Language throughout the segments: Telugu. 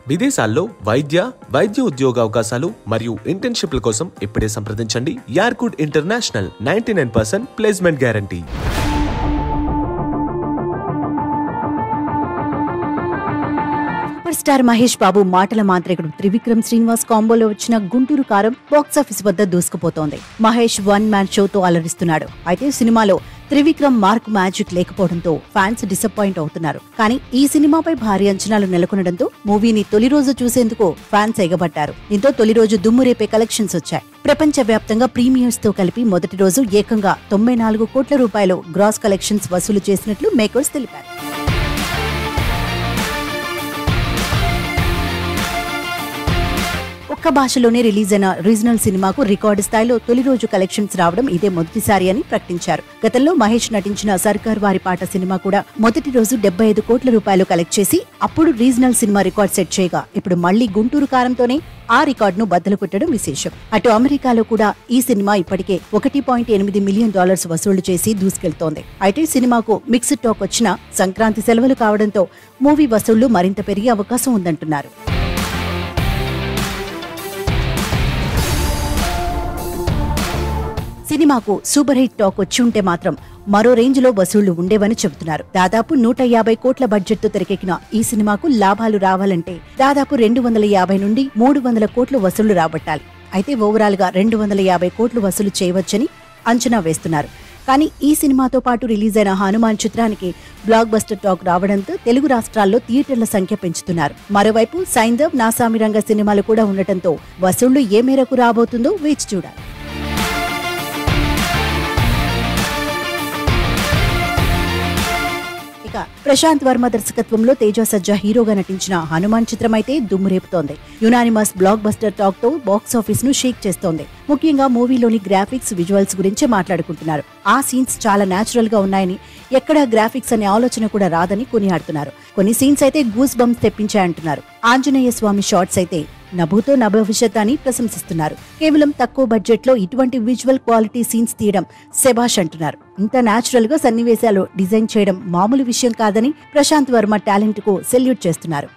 విదేశాల్లో వైద్య ఉద్యోగ అవకాశాలు మరియు ఇంటర్న్షిప్ల కోసం ఇప్పుడే సంప్రదించండి యార్కుడ్ international 99% placement guarantee. Super star Mahesh Babu మాటల మాంత్రికుడు త్రివిక్రమ్ శ్రీనివాస్ కాంబోలో వచ్చిన గుంటూరు కారం బాక్సాఫీస్ వద్ద దూసుకుపోతోంది. మహేష్ వన్ మ్యాన్ షోతో అలరిస్తున్నాడు. అయితే సినిమాలో త్రివిక్రమ్ మార్క్ మ్యాజిక్ లేకపోవడంతో ఫ్యాన్స్ డిసప్పాయింట్ అవుతున్నారు. కానీ ఈ సినిమాపై భారీ అంచనాలు నెలకొనడంతో మూవీని తొలి రోజు చూసేందుకు ఫ్యాన్స్ ఎగబట్టారు. దీంతో తొలి రోజు దుమ్మురేపే కలెక్షన్స్ వచ్చాయి. ప్రపంచ వ్యాప్తంగా ప్రీమియర్స్ తో కలిపి మొదటి రోజు ఏకంగా 94 కోట్ల రూపాయలు గ్రాస్ కలెక్షన్స్ వసూలు చేసినట్లు మేకర్స్ తెలిపారు. ఒక్క భాషలోనే రిలీజ్ అయిన రీజనల్ సినిమాకు రికార్డు స్థాయిలో తొలి రోజు కలెక్షన్స్ రావడం ఇదే మొదటిసారి అని ప్రకటించారు. గతంలో మహేష్ నటించిన సర్కార్ వారి పాట సినిమా కూడా మొదటి రోజు 75 కోట్ల రూపాయలు కలెక్ట్ చేసి అప్పుడు రీజనల్ సినిమా రికార్డ్ సెట్ చేయగా ఇప్పుడు మళ్లీ గుంటూరు కారంతోనే ఆ రికార్డును బద్దలు కొట్టడం విశేషం. అటు అమెరికాలో కూడా ఈ సినిమా ఇప్పటికే $1.8 మిలియన్ వసూలు చేసి దూసుకెళ్తోంది. అయితే సినిమాకు మిక్స్డ్ టాక్ వచ్చినా సంక్రాంతి సెలవులు కావడంతో మూవీ వసూళ్లు మరింత పెరిగే అవకాశం ఉందంటున్నారు. సినిమాకు సూపర్ హిట్ టాక్ వచ్చి ఉంటే మాత్రం మరో రేంజ్ లో వసూళ్లు ఉండేవని చెబుతున్నారు. దాదాపు 150 కోట్ల బడ్జెట్ తో తెరకెక్కిన ఈ సినిమాకు లాభాలు రావాలంటే దాదాపు 250 నుండి 300 కోట్లు వసూళ్లు రాబట్టాలి. అయితే ఓవరాల్ గా 250 కోట్లు వసూలు చేయవచ్చని అంచనా వేస్తున్నారు. కానీ ఈ సినిమాతో పాటు రిలీజ్ అయిన హనుమాన్ చిత్రానికి బ్లాక్ బస్టర్ టాక్ రావడంతో తెలుగు రాష్ట్రాల్లో థియేటర్ల సంఖ్య పెంచుతున్నారు. మరోవైపు సైందవ్ నాసామిరంగ సినిమాలు కూడా ఉండటంతో వసూళ్లు ఏ మేరకు రాబోతుందో వేచి చూడాలి. ప్రశాంత్ వర్మ దర్శకత్వంలో తేజ సజ్జా హీరోగా నటించిన హనుమాన్ చిత్రం అయితే దుమ్మురేపుతోంది. యునానిమస్ బ్లాక్ బస్టర్ టాక్ తో బాక్సాఫీస్ ను షేక్ చేస్తోంది. ముఖ్యంగా మూవీలోని గ్రాఫిక్స్ విజువల్స్ గురించే మాట్లాడుకుంటున్నారు. ఆ సీన్స్ చాలా నేచురల్ గా ఉన్నాయని, ఎక్కడ గ్రాఫిక్స్ అనే ఆలోచన కూడా రాదని కొనియాడుతున్నారు. కొన్ని సీన్స్ అయితే గూస్ బంప్స్ తెప్పించాయంటున్నారు. ఆంజనేయ స్వామి షాట్స్ అయితే నభూతో నభవిష్యత్ అని ప్రశంసిస్తున్నారు. కేవలం తక్కువ బడ్జెట్ లో ఇటువంటి విజువల్ క్వాలిటీ సీన్స్ తీయడం శభాష్ అంటున్నారు. ఇంత నేచురల్ గా సన్నివేశాలు డిజైన్ చేయడం మామూలు విషయం కాదని ప్రశాంత్ వర్మ టాలెంట్ కు సెల్యూట్ చేస్తున్నారు.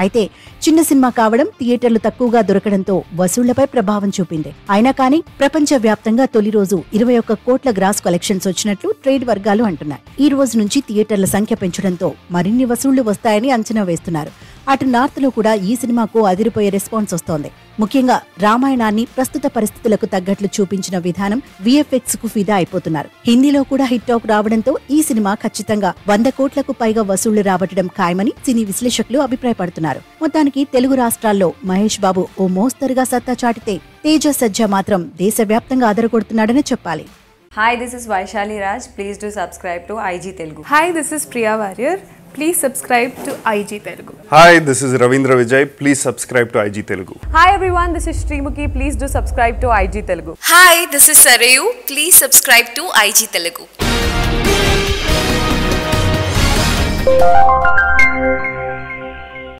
అయితే చిన్న సినిమా కావడం, థియేటర్లు తక్కువగా దొరకడంతో వసూళ్లపై ప్రభావం చూపింది. అయినా కానీ ప్రపంచ వ్యాప్తంగా తొలి రోజు 21 కోట్ల గ్రాస్ కలెక్షన్స్ వచ్చినట్లు ట్రేడ్ వర్గాలు అంటున్నాయి. ఈ రోజు నుంచి థియేటర్ల సంఖ్య పెంచడంతో మరిన్ని వసూళ్లు వస్తాయని అంచనా వేస్తున్నారు. అటు నార్త్ లో కూడా ఈ సినిమాకు అదిరిపోయే రెస్పాన్స్ వస్తోంది. ముఖ్యంగా రామాయణాన్ని ప్రస్తుత పరిస్థితులకు తగ్గట్లు చూపించిన విధానం విఎఫ్ఎక్స్ కు ఫిదా అయిపోతున్నారు. హిందీలో కూడా హిట్ టాక్ రావడంతో ఈ సినిమా ఖచ్చితంగా 100 కోట్లకు పైగా వసూళ్లు రాబట్టడం ఖాయమని సినీ విశ్లేషకులు అభిప్రాయపడుతున్నారు. మొత్తానికి తెలుగు రాష్ట్రాల్లో మహేష్ బాబు ఓ మోస్తరుగా సత్తా చాటితే తేజ సజ్జా మాత్రం దేశవ్యాప్తంగా అదరగొడుతున్నాడని చెప్పాలి. Hi, this is Vaishali Raj. Please do subscribe to IG Telugu. Hi, this is Priya Warrior. Please subscribe to IG Telugu. Hi, this is Ravindra Vijay. Please subscribe to IG Telugu. Hi everyone, this is Srimukhi. Please do subscribe to IG Telugu. Hi, this is Sarayu. Please subscribe to IG Telugu.